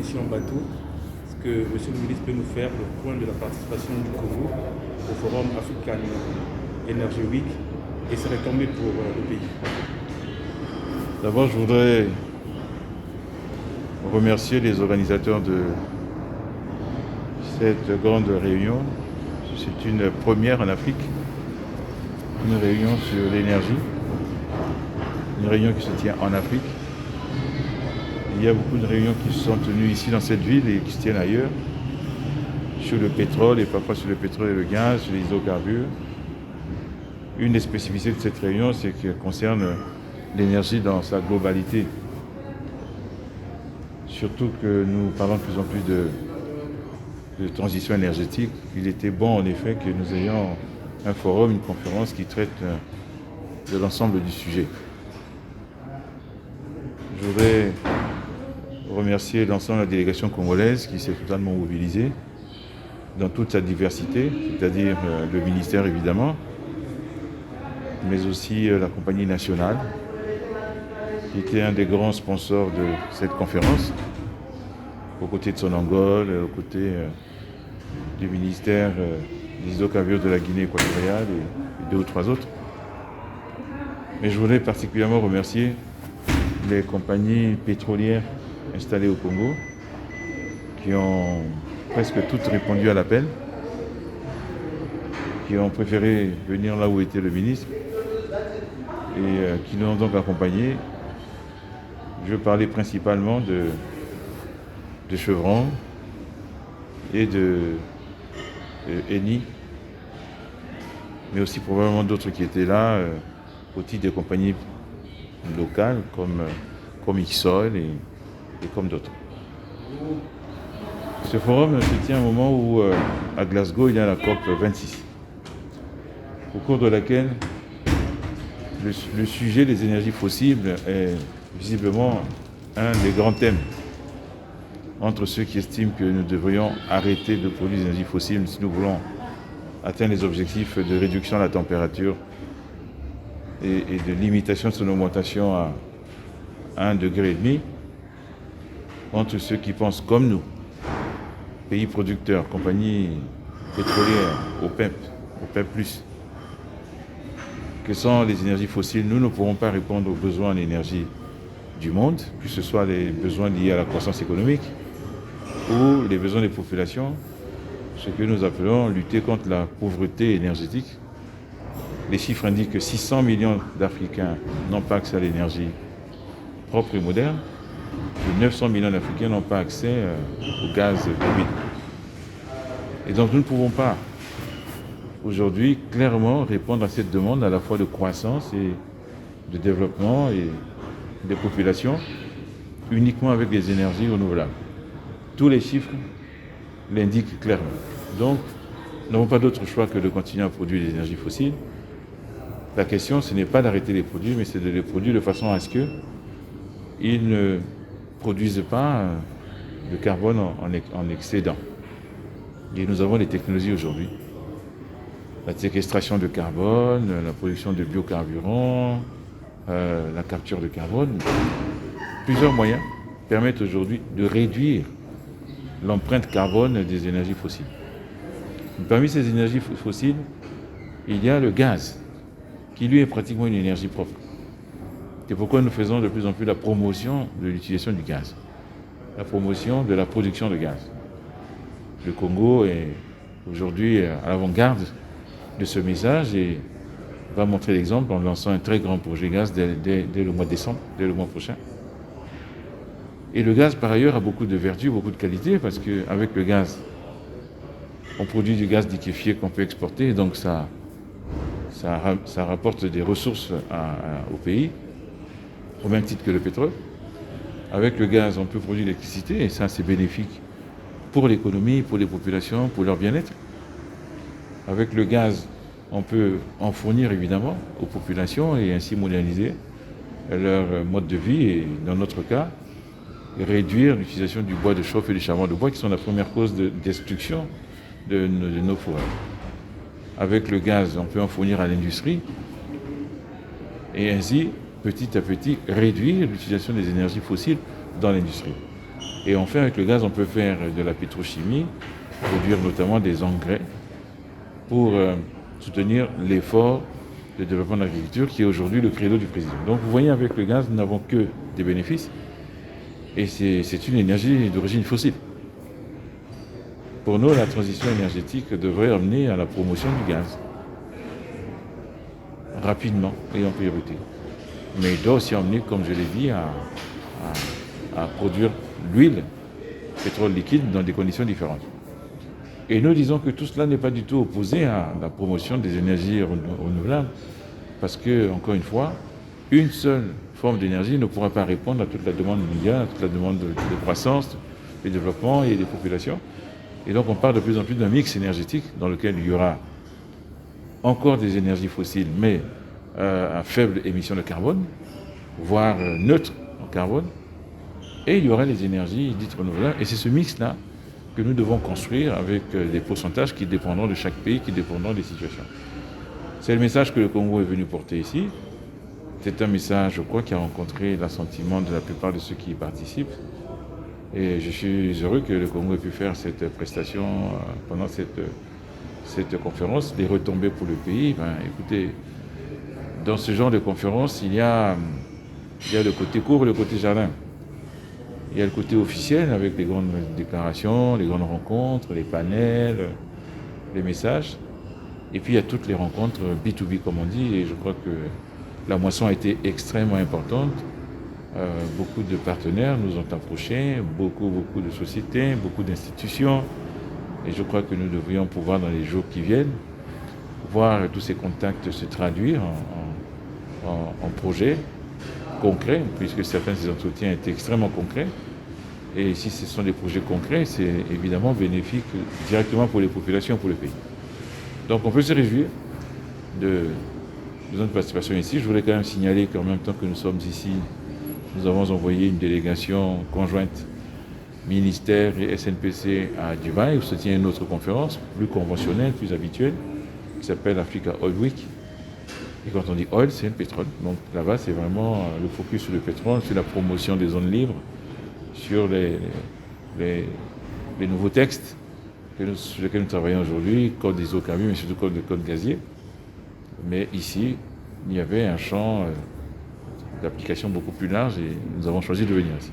ici en bateau. Est-ce que M. le ministre peut nous faire le point de la participation du Congo au Forum African Energy Week et ses retombées pour le pays? D'abord, je voudrais remercier les organisateurs de cette grande réunion. C'est une première en Afrique, une réunion sur l'énergie, une réunion qui se tient en Afrique. Il y a beaucoup de réunions qui se sont tenues ici dans cette ville et qui se tiennent ailleurs, sur le pétrole et parfois sur le pétrole et le gaz, sur les hydrocarbures. Une des spécificités de cette réunion, c'est qu'elle concerne l'énergie dans sa globalité. Surtout que nous parlons de plus en plus de transition énergétique. Il était bon en effet que nous ayons un forum, une conférence qui traite de l'ensemble du sujet. Je voudrais remercier l'ensemble de la délégation congolaise qui s'est totalement mobilisée dans toute sa diversité, c'est-à-dire le ministère évidemment, mais aussi la compagnie nationale, qui était un des grands sponsors de cette conférence, aux côtés de Sonangol, aux côtés du ministère des hydrocarbures de la Guinée équatoriale et deux ou trois autres. Mais je voudrais particulièrement remercier les compagnies pétrolières installées au Congo, qui ont presque toutes répondu à l'appel, qui ont préféré venir là où était le ministre et qui nous ont donc accompagnés. Je veux parler principalement de Chevron et de Eni, mais aussi probablement d'autres qui étaient là au titre des compagnies locales comme Exxon et comme d'autres. Ce forum se tient au moment où à Glasgow il y a la COP 26, au cours de laquelle le sujet des énergies fossiles est visiblement un des grands thèmes entre ceux qui estiment que nous devrions arrêter de produire des énergies fossiles si nous voulons atteindre les objectifs de réduction de la température et de limitation de son augmentation à 1,5 degré, entre ceux qui pensent comme nous, pays producteurs, compagnies pétrolières, OPEP+, que sans les énergies fossiles, nous ne pourrons pas répondre aux besoins en énergie du monde, que ce soit les besoins liés à la croissance économique ou les besoins des populations, ce que nous appelons lutter contre la pauvreté énergétique. Les chiffres indiquent que 600 millions d'Africains n'ont pas accès à l'énergie propre et moderne, et 900 millions d'Africains n'ont pas accès au gaz liquide. Et donc nous ne pouvons pas aujourd'hui clairement répondre à cette demande à la fois de croissance et de développement et des populations uniquement avec des énergies renouvelables. Tous les chiffres l'indiquent clairement. Donc, nous n'avons pas d'autre choix que de continuer à produire des énergies fossiles. La question, ce n'est pas d'arrêter de les produire, mais c'est de les produire de façon à ce qu'ils ne produisent pas de carbone en excédent. Et nous avons les technologies aujourd'hui. La séquestration de carbone, la production de biocarburants, la capture de carbone. Plusieurs moyens permettent aujourd'hui de réduire l'empreinte carbone des énergies fossiles. Parmi ces énergies fossiles, il y a le gaz, qui lui est pratiquement une énergie propre. C'est pourquoi nous faisons de plus en plus la promotion de l'utilisation du gaz, la promotion de la production de gaz. Le Congo est aujourd'hui à l'avant-garde de ce message et va montrer l'exemple en lançant un très grand projet gaz dès le mois de décembre, dès le mois prochain. Et le gaz, par ailleurs, a beaucoup de vertus, beaucoup de qualités, parce qu'avec le gaz, on produit du gaz liquéfié qu'on peut exporter, et donc ça rapporte des ressources au pays, au même titre que le pétrole. Avec le gaz, on peut produire l'électricité, et ça, c'est bénéfique pour l'économie, pour les populations, pour leur bien-être. Avec le gaz, on peut en fournir évidemment aux populations et ainsi moderniser leur mode de vie, et dans notre cas, réduire l'utilisation du bois de chauffe et du charbon de bois qui sont la première cause de destruction de nos forêts. Avec le gaz, on peut en fournir à l'industrie et ainsi, petit à petit, réduire l'utilisation des énergies fossiles dans l'industrie. Et enfin, avec le gaz, on peut faire de la pétrochimie, produire notamment des engrais pour soutenir l'effort de développement de l'agriculture qui est aujourd'hui le credo du président. Donc vous voyez, avec le gaz, nous n'avons que des bénéfices et c'est une énergie d'origine fossile. Pour nous, la transition énergétique devrait amener à la promotion du gaz, rapidement et en priorité. Mais il doit aussi amener, comme je l'ai dit, à produire l'huile, pétrole liquide, dans des conditions différentes. Et nous disons que tout cela n'est pas du tout opposé à la promotion des énergies renouvelables, parce que, encore une fois, une seule forme d'énergie ne pourra pas répondre à toute la demande mondiale, à toute la demande de croissance, de développement et des populations. Et donc on parle de plus en plus d'un mix énergétique dans lequel il y aura encore des énergies fossiles, mais à faible émission de carbone, voire neutres en carbone, et il y aura les énergies dites renouvelables. Et c'est ce mix-là que nous devons construire avec des pourcentages qui dépendront de chaque pays, qui dépendront des situations. C'est le message que le Congo est venu porter ici. C'est un message, je crois, qui a rencontré l'assentiment de la plupart de ceux qui y participent. Et je suis heureux que le Congo ait pu faire cette prestation pendant cette conférence. Les retombées pour le pays, écoutez, dans ce genre de conférence, il y a le côté court et le côté jardin. Il y a le côté officiel avec les grandes déclarations, les grandes rencontres, les panels, les messages. Et puis il y a toutes les rencontres B2B comme on dit. Et je crois que la moisson a été extrêmement importante. Beaucoup de partenaires nous ont approchés, beaucoup de sociétés, beaucoup d'institutions. Et je crois que nous devrions pouvoir, dans les jours qui viennent, voir tous ces contacts se traduire en projets concrets, puisque certains de ces entretiens étaient extrêmement concrets. Et si ce sont des projets concrets, c'est évidemment bénéfique directement pour les populations, pour le pays. Donc on peut se réjouir de notre participation ici. Je voulais quand même signaler qu'en même temps que nous sommes ici, nous avons envoyé une délégation conjointe ministère et SNPC à Dubaï, où se tient une autre conférence plus conventionnelle, plus habituelle, qui s'appelle Africa Oil Week. Et quand on dit oil, c'est le pétrole. Donc là-bas, c'est vraiment le focus sur le pétrole, sur la promotion des zones libres, sur les nouveaux textes sur lesquels nous travaillons aujourd'hui, code des hydrocarbures, mais surtout code gazier. Mais ici, il y avait un champ d'application beaucoup plus large et nous avons choisi de venir ici.